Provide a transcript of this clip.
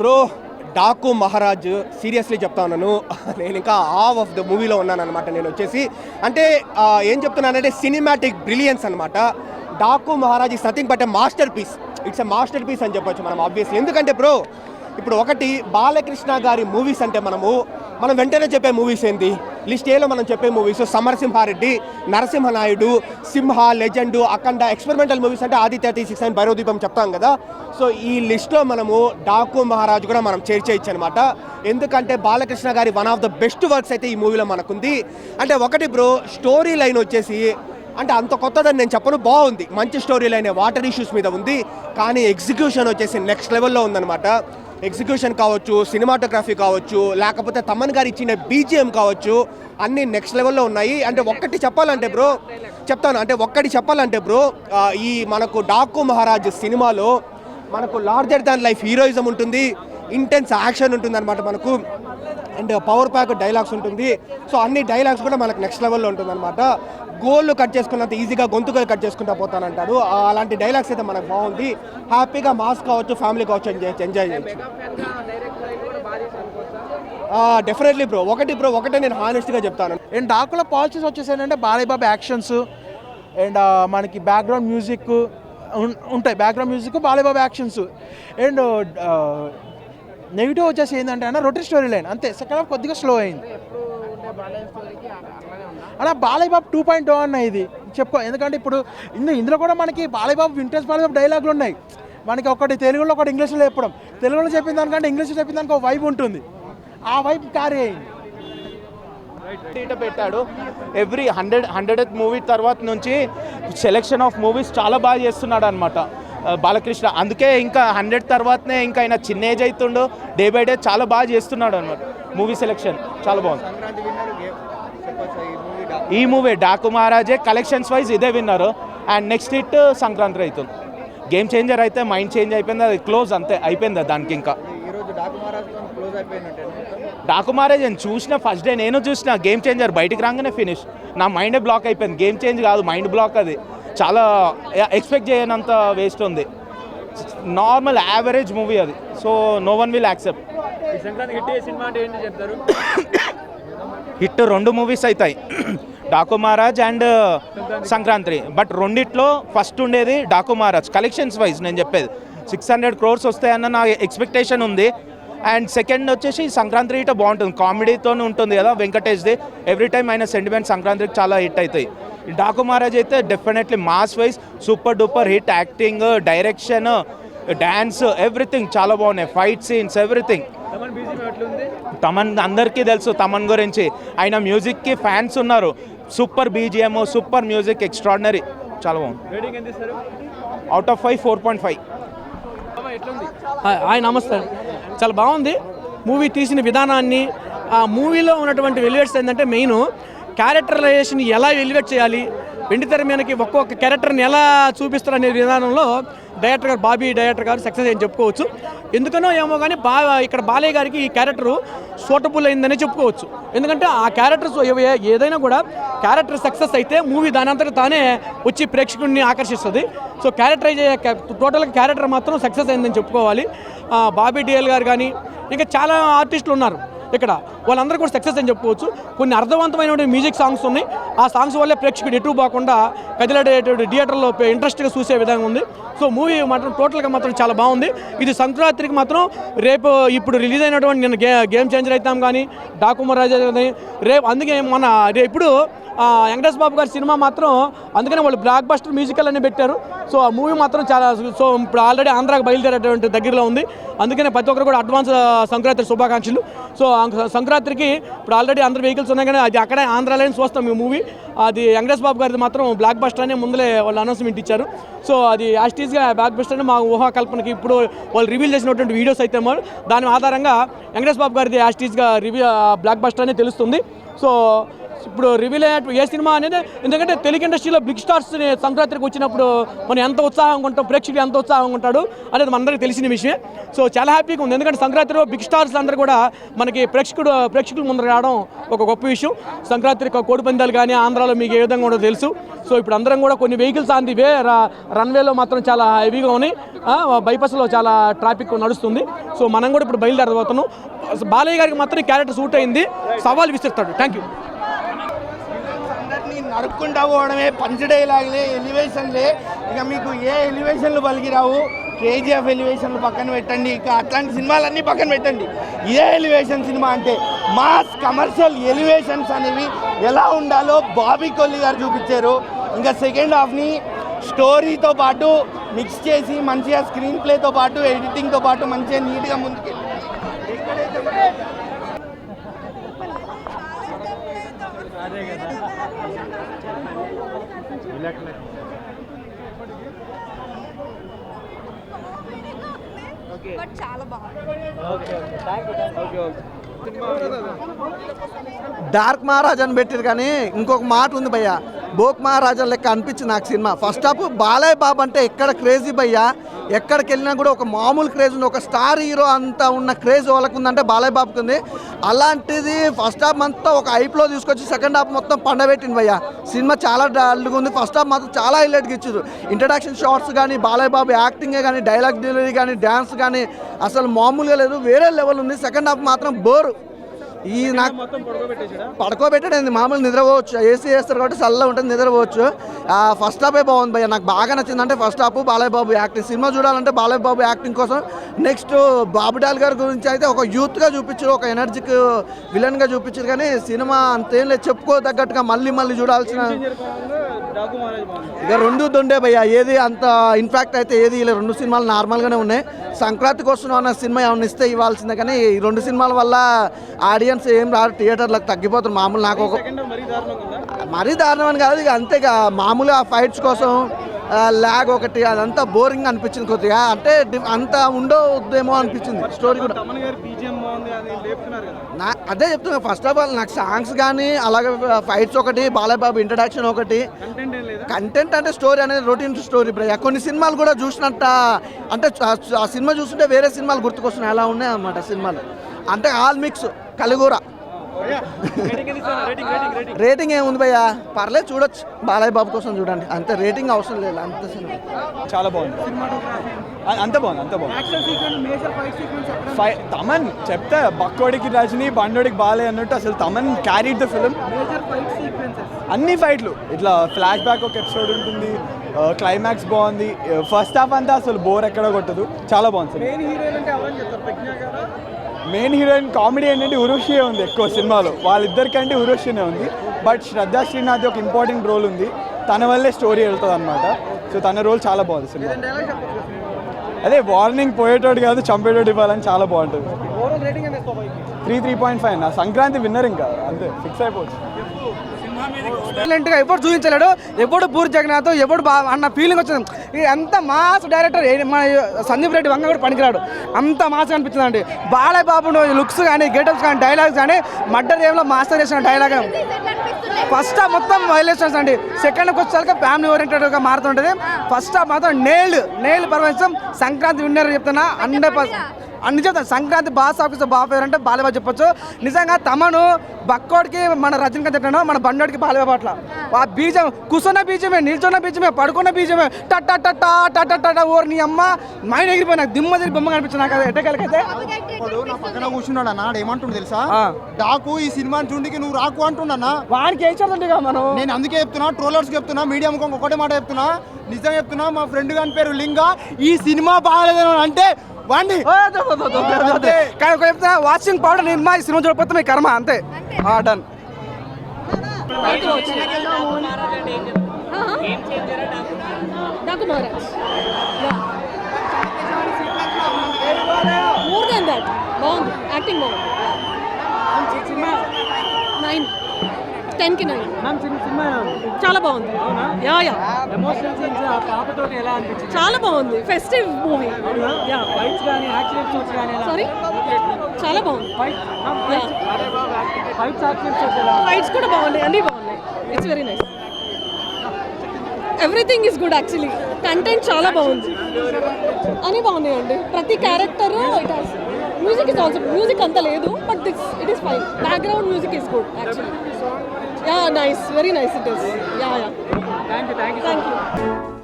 Bro Daaku Maharaj seriously చెప్తా ఉన్నాను, నేను ఇంకా ఆఫ్ ఆఫ్ ద మూవీలో ఉన్నాను అనమాట. నేను వచ్చేసి అంటే ఏం చెప్తున్నానంటే సినిమాటిక్ బ్రిలియన్స్ అనమాట. Daaku Maharaj is nothing but a masterpiece. It's a masterpiece అని చెప్పొచ్చు మనం ఆబ్వియస్లీ. ఎందుకంటే బ్రో ఇప్పుడు ఒకటి బాలకృష్ణ గారి మూవీస్ అంటే మనం వెంటనే చెప్పే మూవీస్ ఏంటి, లిస్ట్ ఏలో మనం చెప్పే మూవీస్ సమరసింహారెడ్డి, నరసింహనాయుడు, సింహ, లెజెండ్, అఖండ, ఎక్స్పెరిమెంటల్ మూవీస్ అంటే ఆదిత్య 36 భైరవదీపం చెప్తాం కదా. సో ఈ లిస్ట్లో మనము డాకు మహారాజ్ కూడా మనం చేర్చేయచ్చు అనమాట. ఎందుకంటే బాలకృష్ణ గారి one of the best works అయితే ఈ మూవీలో మనకుంది. అంటే ఒకటి బ్రో స్టోరీ లైన్ వచ్చేసి అంటే అంత కొత్తదని నేను చెప్పను, బాగుంది, మంచి స్టోరీ లైన్, వాటర్ ఇష్యూస్ మీద ఉంది. కానీ ఎగ్జిక్యూషన్ వచ్చేసి నెక్స్ట్ లెవెల్లో ఉందన్నమాట. ఎగ్జిక్యూషన్ కావచ్చు, సినిమాటోగ్రఫీ కావచ్చు, లేకపోతే తమన్ గారు ఇచ్చిన బీజిఎం కావచ్చు, అన్నీ నెక్స్ట్ లెవెల్లో ఉన్నాయి. అంటే ఒక్కటి చెప్పాలంటే బ్రో ఈ మనకు డాకు మహారాజ్ సినిమాలో మనకు లార్జర్ దాన్ లైఫ్ హీరోయిజం ఉంటుంది, ఇంటెన్స్ యాక్షన్ ఉంటుంది అనమాట మనకు, అండ్ పవర్ ప్యాక్ డైలాగ్స్ ఉంటుంది. సో అన్ని డైలాగ్స్ కూడా మనకు నెక్స్ట్ లెవెల్లో ఉంటుంది అనమాట. గోళ్ళు కట్ చేసుకున్నంత ఈజీగా గొంతుగా కట్ చేసుకుంటా పోతానంటాడు, అలాంటి డైలాగ్స్ అయితే మనకు బాగుంది. హ్యాపీగా మాస్ కావచ్చు, ఫ్యామిలీ కావచ్చు ఎంజాయ్ చేయొచ్చు. డెఫినెట్లీ బ్రో ఒకటే నేను హానెస్ట్గా చెప్తాను. అండ్ డాకులో పాలసీస్ వచ్చేసాయంటే బాలయ్య బాబు యాక్షన్స్ అండ్ మనకి బ్యాక్గ్రౌండ్ మ్యూజిక్ ఉంటాయి, Balayya Babu actions. And negative వచ్చేసి ఏంటంటే అన్న రొటీన్ స్టోరీ లైన్ అంతే, సెకండ్ హాఫ్ కొద్దిగా స్లో అయింది అలా. బాలయ్య బాబు 2.0 అన్న ఇది చెప్పు, ఎందుకంటే ఇప్పుడు ఇందులో కూడా మనకి బాలయ్య బాబు బాలయ్య బాబు డైలాగులు ఉన్నాయి. మనకి ఒకటి తెలుగులో ఒకటి ఇంగ్లీష్లో చెప్పడం, తెలుగులో చెప్పిన దానికంటే ఇంగ్లీష్లో చెప్పిన దానికి ఒక వైబ్ ఉంటుంది, ఆ వైబ్ క్యారీ అయింది. పెట్టాడు ఎవ్రీ 100th మూవీ తర్వాత నుంచి సెలెక్షన్ ఆఫ్ మూవీస్ చాలా బాగా చేస్తున్నాడు అనమాట బాలకృష్ణ. అందుకే ఇంకా 100 తర్వాతనే ఇంకా ఆయన చిన్న ఏజ్ అవుతుండో డే బై డే చాలా బాగా చేస్తున్నాడు అనమాట. మూవీ సెలెక్షన్ చాలా బాగుంది. ఈ మూవీ డాకు మహారాజే కలెక్షన్స్ వైజ్ ఇదే విన్నారు. అండ్ నెక్స్ట్ హిట్ సంక్రాంతి అవుతుంది. గేమ్ చేంజర్ అయితే మైండ్ చేంజ్ అయిపోయింది, అది క్లోజ్ అంతే అయిపోయింది దానికి. ఇంకా డాకు మహారాజ్ నేను చూసిన ఫస్ట్ డే నేను చూసిన గేమ్ చేంజర్ బయటికి రాగానే ఫినిష్, నా మైండే బ్లాక్ అయిపోయింది. గేమ్ చేంజ్ కాదు, మైండ్ బ్లాక్. అది చాలా ఎక్స్పెక్ట్ చేయనంత వేస్ట్ ఉంది. నార్మల్ యావరేజ్ మూవీ అది. So no one will accept. Hit 2 movies అవుతాయి, డాకు మహారాజ్ అండ్ సంక్రాంతి. బట్ రెండిట్లో ఫస్ట్ ఉండేది డాకు మహారాజ్ కలెక్షన్స్ వైజ్. నేను చెప్పేది 600 crores వస్తాయన్న నా ఎక్స్పెక్టేషన్ ఉంది. అండ్ సెకండ్ వచ్చేసి సంక్రాంతి హిట్ బాగుంటుంది, కామెడీతో ఉంటుంది కదా వెంకటేష్ది. ఎవ్రీ టైమ్ ఆయన సెంటిమెంట్ సంక్రాంతికి చాలా హిట్ అవుతాయి. డాకు మహారాజ్ అయితే definitely mass wise super duper hit. Acting, direction, dance, everything చాలా బాగున్నాయి. Fight scenes, everything. తమన్ అందరికీ తెలుసు తమన్ గురించి, ఆయన మ్యూజిక్కి ఫ్యాన్స్ ఉన్నారు. Super BGM, super music, extraordinary, చాలా బాగుంది. Out of 5 4.5. హాయ్ నమస్తే. చాలా బాగుంది మూవీ. తీసిన విధానాన్ని, ఆ మూవీలో ఉన్నటువంటి ఎలివేట్స్ ఏంటంటే మెయిన్ క్యారెక్టరైజేషన్ ఎలా ఎలివేట్ చేయాలి, వెండితెర మీదకి ఒక్కొక్క క్యారెక్టర్ని ఎలా చూపిస్తారు అనే విధానంలో డైరెక్టర్ గారు సక్సెస్ అని చెప్పుకోవచ్చు. ఎందుకనో ఏమో కానీ ఇక్కడ బాలయ్య గారికి ఈ క్యారెక్టర్ సూటబుల్ అయిందనే చెప్పుకోవచ్చు. ఎందుకంటే ఆ క్యారెక్టర్స్ ఏదైనా కూడా క్యారెక్టర్ సక్సెస్ అయితే మూవీ దాని అంతటా తానే వచ్చి ప్రేక్షకుడిని ఆకర్షిస్తుంది. సో టోటల్గా క్యారెక్టర్ మాత్రం సక్సెస్ అయిందని చెప్పుకోవాలి. బాబీ డిఎల్ గారు కానీ ఇంకా చాలా ఆర్టిస్టులు ఉన్నారు ఇక్కడ, వాళ్ళందరూ కూడా సక్సెస్ అని చెప్పుకోవచ్చు. కొన్ని అర్థవంతమైన మ్యూజిక్ సాంగ్స్ ఉన్నాయి, ఆ సాంగ్స్ వల్లే ప్రేక్షకుడు ఎటు పోకుండా కదిలేటటువంటి థియేటర్లో ఇంట్రెస్ట్గా చూసే విధంగా ఉంది. సో మూవీ మాత్రం టోటల్గా మాత్రం చాలా బాగుంది. ఇది సంక్రాంతికి మాత్రం రేపు ఇప్పుడు రిలీజ్ అయినటువంటి నేను గేమ్ చేంజర్ అవుతాం కానీ డాకు మహారాజ్ రేపు, అందుకే ఇప్పుడు వెంకటేష్ బాబు గారి సినిమా మాత్రం అందుకనే వాళ్ళు బ్లాక్ బస్టర్ మ్యూజికల్ అని పెట్టారు. సో ఆ మూవీ మాత్రం చాలా ఇప్పుడు ఆల్రెడీ ఆంధ్రాకి బయలుదేరేటువంటి దగ్గరలో ఉంది. అందుకనే ప్రతి ఒక్కరు కూడా అడ్వాన్స్ సంక్రాంతి శుభాకాంక్షలు. సో సంక్రాంతికి ఇప్పుడు ఆల్రెడీ అందరు వెహికల్స్ ఉన్నాయి కానీ అది అక్కడే ఆంధ్ర లైన్ చూస్తాం ఈ మూవీ. అది వెంకటేష్ బాబు గారిది మాత్రం బ్లాక్ బస్టర్ అనే ముందులే వాళ్ళు అనౌన్స్మెంట్ ఇచ్చారు. సో అది యాస్టీస్గా బ్లాక్ బస్టర్ అని మా ఊహాకల్పనకి ఇప్పుడు వాళ్ళు రివీల్ చేసినటువంటి వీడియోస్ అయితే దాని ఆధారంగా వెంకటేష్ బాబు గారిది యాస్టీస్గా బ్లాక్ బస్టర్ అనే తెలుస్తుంది. సో ఇప్పుడు రివీల్ అయినట్టు ఏ సినిమా అనేది, ఎందుకంటే తెలుగు ఇండస్ట్రీలో బిగ్ స్టార్స్ సంక్రాంతికి వచ్చినప్పుడు మనం ఎంత ఉత్సాహంగా ఉంటాం, ప్రేక్షకులు ఎంత ఉత్సాహంగా ఉంటాడు అనేది మనందరికీ తెలిసిన విషయం. సో చాలా హ్యాపీగా ఉంది, ఎందుకంటే సంక్రాంతిలో బిగ్ స్టార్స్ అందరూ కూడా మనకి ప్రేక్షకుల ముందర రావడం ఒక గొప్ప విషయం. సంక్రాంతి కోడి పందాలు కానీ ఆంధ్రాలో మీకు ఏ విధంగా ఉండదో తెలుసు. సో ఇప్పుడు అందరం కూడా కొన్ని వెహికల్స్ ఆన్ ది వే, రన్వేలో మాత్రం చాలా హెవీగా ఉన్నాయి, బైపాస్లో చాలా ట్రాఫిక్ నడుస్తుంది. సో మనం కూడా ఇప్పుడు బయలుదేరబోతున్నాం. బాలయ్య గారికి మాత్రం క్యారెక్టర్ సూట్ అయింది, సవాల్ విసిరుతాడు. Thank you. నరుక్కుంటా పోవడమే, పంచ్ డైలాగ్లే, ఎలివేషన్లే, ఇక మీకు ఏ ఎలివేషన్లు పలికిరావు. కేజీఎఫ్ ఎలివేషన్లు పక్కన పెట్టండి, ఇక అట్లాంటి సినిమాలన్నీ పక్కన పెట్టండి. ఇదే ఎలివేషన్ సినిమా అంటే మాస్ కమర్షియల్ ఎలివేషన్స్ అనేవి ఎలా ఉండాలో బాబీ కొల్లి గారు చూపించారు. ఇంకా సెకండ్ హాఫ్ని స్టోరీతో పాటు మిక్స్ చేసి మంచిగా స్క్రీన్ ప్లేతో పాటు ఎడిటింగ్తో పాటు మంచిగా నీట్గా ముందుకు చాలా బాగుంది. డార్క్ మహారాజ్ అని పెట్టారు కానీ ఇంకొక మాట ఉంది భయ్య, బోక్ మహారాజా లెక్క అనిపించింది నాకు cinema. First half Balayya Babu అంటే ఎక్కడ క్రేజీ భయ్య, ఎక్కడికి వెళ్ళినా కూడా ఒక మామూలు క్రేజ్ ఉంది, ఒక స్టార్ హీరో అంతా ఉన్న క్రేజ్ వాళ్ళకు ఉందంటే బాలయ్య బాబుకి ఉంది. అలాంటిది ఫస్ట్ హాఫ్ అంతా ఒక హైప్లో తీసుకొచ్చి సెకండ్ హాఫ్ మొత్తం పండబెట్టింది భయ్య. సినిమా చాలా డల్గా ఉంది, ఫస్ట్ హాఫ్ మాత్రం చాలా హైలైట్గా ఇచ్చారు. ఇంట్రడక్షన్ షార్ట్స్ కానీ, బాలయ్య బాబు యాక్టింగే కానీ, డైలాగ్ డెలివరీ కానీ, డ్యాన్స్ కానీ అసలు మామూలుగా లేదు, వేరే లెవెల్ ఉంది. సెకండ్ హాఫ్ మాత్రం బోరు. ఈ నాకు పడుకోబెట్టాడు, మామూలు నిద్రపోవచ్చు, ఏసీ వేస్తారు కాబట్టి చల్లగా ఉంటుంది, నిద్రపోవచ్చు. ఫస్ట్ హాఫే బాగుంది భయ్య, నాకు బాగా నచ్చిందంటే first half Balayya Babu acting. Cinema చూడాలంటే బాలయ్య బాబు యాక్టింగ్ కోసం. నెక్స్ట్ బాబుడాల్ గారి గురించి అయితే ఒక యూత్గా చూపించారు, ఒక ఎనర్జిక్ విలన్గా చూపించారు, కానీ సినిమా అంతేం లేదు, చెప్పుకోదగ్గట్టుగా మళ్ళీ చూడాల్సిన. ఇక రెండు దొండే భయ్య, ఏది అంత ఇన్ఫాక్ట్ అయితే ఏది ఇలా రెండు సినిమాలు నార్మల్గానే ఉన్నాయి. సంక్రాంతికి వస్తున్నాం అన్న సినిమా ఏమన్నా ఇస్తే ఇవ్వాల్సిందే, కానీ ఈ రెండు సినిమాల వల్ల ఆడియన్స్ ఏం రాదు, థియేటర్లకు తగ్గిపోతారు. మామూలు నాకు ఒక మరీ దారుణం అని కాదు, ఇక అంతేగా మామూలుగా ఫైట్స్ కోసం ల్యాగ్ ఒకటి, అదంతా బోరింగ్ అనిపించింది కొద్దిగా. అంటే అంత ఉండొద్దేమో అనిపించింది. స్టోరీ కూడా అదే చెప్తున్నా, ఫస్ట్ ఆఫ్ ఆల్ నాకు సాంగ్స్ కానీ అలాగే ఫైట్స్ ఒకటి, బాలయ్య బాబు ఇంట్రడక్షన్ ఒకటి. కంటెంట్ అంటే స్టోరీ అనేది రొటీన్ స్టోరీ బ్రయ్య. కొన్ని సినిమాలు కూడా చూసినట్ట అంటే ఆ సినిమా చూస్తుంటే వేరే సినిమాలు గుర్తుకొస్తున్నాయి, అలా ఉన్నాయి అన్నమాట సినిమాలు. అంటే ఆల్ మిక్స్ కలిగూర. రేటింగ్ ఏముంది భయ్యా, పర్లేదు చూడొచ్చు, బాలయ్య బాబు కోసం చూడండి అంతే, రేటింగ్ అవసరం లేదు అంత సినిమా. చాలా బాగుంది, అంత బాగుంది. తమన్ చెప్తా, బక్కోడికి రజనీ, బండోడికి బాలయ్య అన్నట్టు అసలు తమన్ క్యారీడ్ ద ఫిలిం. అన్ని ఫైట్లు ఇట్లా ఫ్లాష్ బ్యాక్ ఒక ఎపిసోడ్ ఉంటుంది, క్లైమాక్స్ బాగుంది. ఫస్ట్ హాఫ్ అంతా అసలు బోర్ ఎక్కడ కొట్టదు, చాలా బాగుంది. మెయిన్ హీరోయిన్ కామెడీ ఏంటంటే ఉర్వశియే ఉంది ఎక్కువ సినిమాలో, వాళ్ళిద్దరికంటే ఉర్వశినే ఉంది. బట్ శ్రద్ధా శ్రీనాథ్ ఒక ఇంపార్టెంట్ రోల్ ఉంది, తన వల్లే స్టోరీ వెళ్తుంది అనమాట. సో తన రోల్ చాలా బాగుంది సినిమా. అదే వార్నింగ్ పోయేటోడు కాదు, చంపేటోడు ఇవ్వాలని చాలా బాగుంటుంది. 3.5 నా సంక్రాంతి విన్నర్, ఇంకా అంతే ఫిక్స్ అయిపోవచ్చు. ఎక్సలెంట్గా ఎప్పుడు చూపించలేడు, ఎప్పుడు పూరి జగన్నాథ్ ఎప్పుడు అన్న ఫీలింగ్ వచ్చింది. అంత మాస్ డైరెక్టర్ మన సందీప్ రెడ్డి వంగ కూడా పనికిరాడు, అంత మాస్ అనిపించింది అండి. బాలయ్య బాబు లుక్స్ కానీ, గెటప్స్ కానీ, డైలాగ్స్ కానీ, మర్డర్ ఏమో మాస్టర్ చేసిన డైలాగ్. ఫస్ట్ హాఫ్ మొత్తం వైలేషన్స్ అండి, సెకండ్కి వచ్చేసరికి ఫ్యామిలీ ఓరియంటెడ్గా మారుతుంటుంది. ఫస్ట్ హాఫ్ మాత్రం నేల్ పర్ఫార్మెన్స్. సంక్రాంతి విన్నర్ చెప్తున్నా 100%. అన్ని చెప్తాను, సంక్రాంతి బాస్ ఆఫీసర్ బాగా పేరు అంటే బాలయ్య చెప్పొచ్చు. నిజంగా తమను బక్కోడికి మన రజనీకాంత్ చెప్పాను, మన బండోడికి బాలయ్య అట్లా. ఆ బీజం కూర్చున్న బీజమే, నిల్చున్న బీజమే, పడుకున్న బీజమే, టట్టా టట్టా టట్టా టట్టా ఓర్ నీ అమ్మ మైండ్ ఎగిరిపోయి నాకు దిమ్మ తిరిగి బొమ్మ కనిపించింది నాకు ఎట్టకెళ్ళకైతే. నా పక్కన కూర్చున్నాడు అన్న, ఏమంటుండు తెలుసా, డాకు ఈ సినిమా చూడికి నువ్వు రాకు అంటున్నా. వానికి వేసాడంటే మనం, నేను అందుకే చెప్తున్నా, ట్రోలర్స్ చెప్తున్నా, మీడియా ముఖం ఒకటే మాట చెప్తున్నా, నిజంగా చెప్తున్నా. మా ఫ్రెండ్ గాని పేరు లింగా, ఈ సినిమా బాగాలేదు అంటే వాషింగ్ పౌడర్ నిర్మా ఈ సినిమా చూడకపోతే మీ కర్మ అంతే. డన్. బాగుంది, యాక్టింగ్ బాగుంది. 9 10కి 9. చాలా బాగుంది. యా యా చాలా బాగుంది. Festive movie. సారీ, చాలా బాగుంది. ఫైట్స్ కూడా బాగున్నాయి, అన్నీ బాగున్నాయి. It's very nice. Everything is good actually. Content చాలా బాగుంది, అన్నీ బాగున్నాయండి. ప్రతి character it has music is also, music అంత లేదు but it is fine. Background music is good actually. Yeah nice, very nice it is. Yeah yeah thank you.